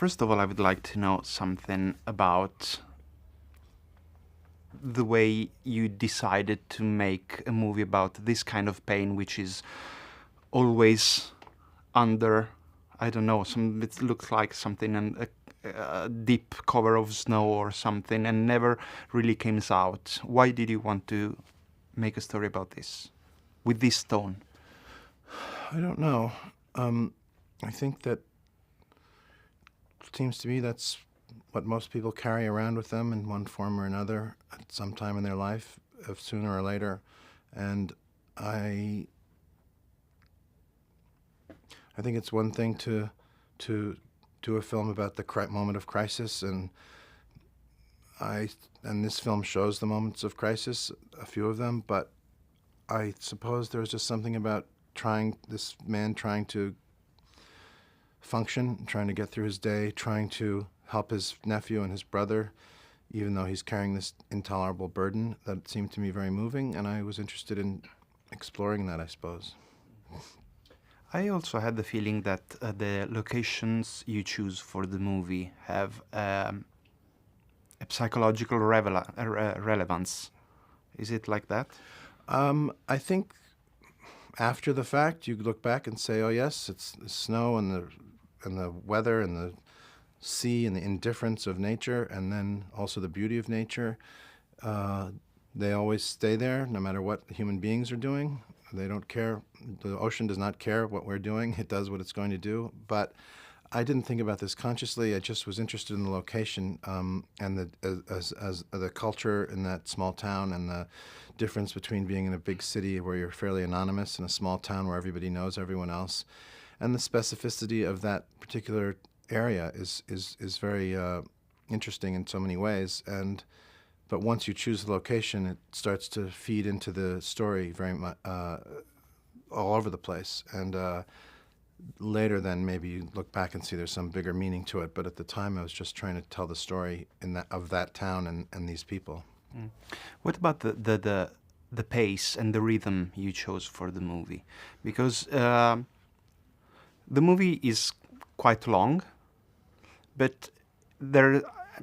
First of all, I would like to know something about the way you decided to make a movie about this kind of pain, which is always under, I don't know, it looks like something in a deep cover of snow or something, and never really comes out. Why did you want to make a story about this with this tone? I don't know. I think that it seems to me that's what most people carry around with them in one form or another at some time in their life, sooner or later. And I think it's one thing to do a film about the moment of crisis, and this film shows the moments of crisis, a few of them, but I suppose there was just something about this man trying to function, trying to get through his day, trying to help his nephew and his brother, even though he's carrying this intolerable burden, that seemed to me very moving, and I was interested in exploring that, I suppose. I also had the feeling that the locations you choose for the movie have a psychological relevance. Is it like that? I think after the fact, you look back and say, oh yes, it's the snow and the weather and the sea and the indifference of nature, and then also the beauty of nature. They always stay there no matter what human beings are doing. They don't care. The ocean does not care what we're doing. It does what it's going to do. But I didn't think about this consciously. I just was interested in the location and the culture in that small town, and the difference between being in a big city where you're fairly anonymous and a small town where everybody knows everyone else. And the specificity of that particular area is very interesting in so many ways. But once you choose the location, it starts to feed into the story very much, all over the place. And later, then maybe you look back and see there's some bigger meaning to it. But at the time, I was just trying to tell the story of that town and these people. Mm. What about the pace and the rhythm you chose for the movie? Because the movie is quite long, but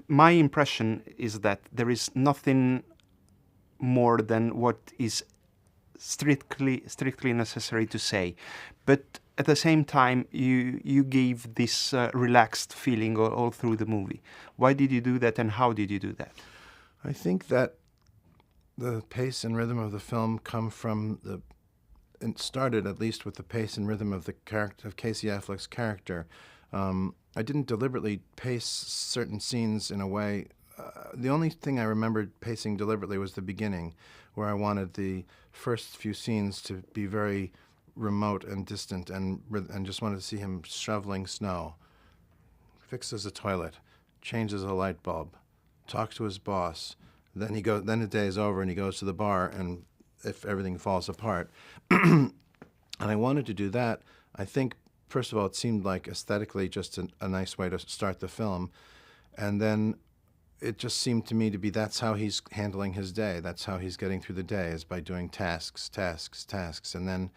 my impression is that there is nothing more than what is strictly necessary to say. But at the same time, you gave this relaxed feeling all through the movie. Why did you do that, and how did you do that? I think that the pace and rhythm of the film come from it started at least with the pace and rhythm of the character of Casey Affleck's character. I didn't deliberately pace certain scenes in a way. The only thing I remembered pacing deliberately was the beginning, where I wanted the first few scenes to be very remote and distant, and just wanted to see him shoveling snow, fixes a toilet, changes a light bulb, talks to his boss. Then the day is over and he goes to the bar, and if everything falls apart. And I wanted to do that. I think, first of all, it seemed like aesthetically just a nice way to start the film. And then it just seemed to me to be that's how he's handling his day. That's how he's getting through the day, is by doing tasks. And then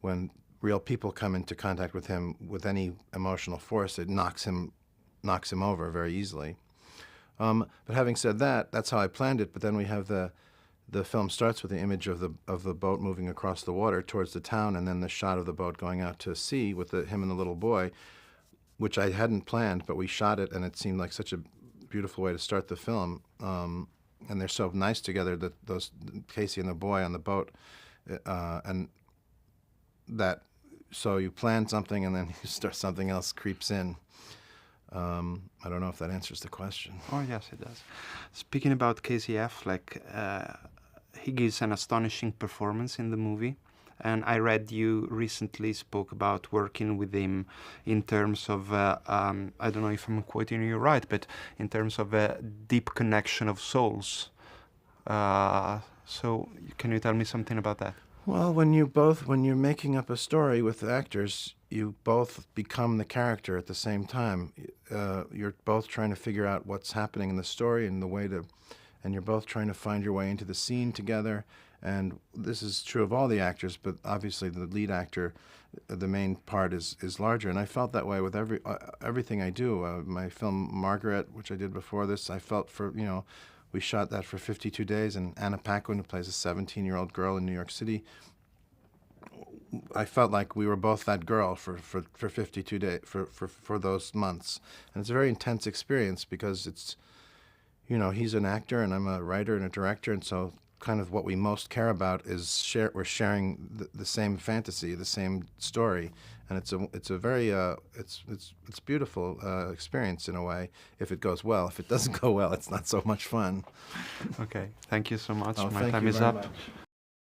when real people come into contact with him with any emotional force, it knocks him over very easily. But having said that, that's how I planned it. But then we have the film starts with the image of the boat moving across the water towards the town, and then the shot of the boat going out to sea with him and the little boy, which I hadn't planned, but we shot it, and it seemed like such a beautiful way to start the film. And they're so nice together, that those Casey and the boy on the boat, and that. So you plan something, and then you start something else creeps in. I don't know if that answers the question. Oh, yes, it does. Speaking about Casey Affleck, he gives an astonishing performance in the movie. And I read you recently spoke about working with him in terms of, I don't know if I'm quoting you right, but in terms of a deep connection of souls. So can you tell me something about that? Well, when you're making up a story with actors, you both become the character at the same time. You're both trying to figure out what's happening in the story and you're both trying to find your way into the scene together. And this is true of all the actors, but obviously the lead actor, the main part is larger. And I felt that way with everything I do. My film Margaret, which I did before this, I felt we shot that for 52 days, and Anna Paquin, who plays a 17-year-old girl in New York City, I felt like we were both that girl for 52 days, for those months. And it's a very intense experience because it's, he's an actor and I'm a writer and a director, and so kind of what we most care about is we're sharing the same fantasy, the same story, and it's a very it's beautiful experience in a way if it goes well. If it doesn't go well, it's not so much fun. Okay, thank you so much. Oh, My thank time you is very up. much.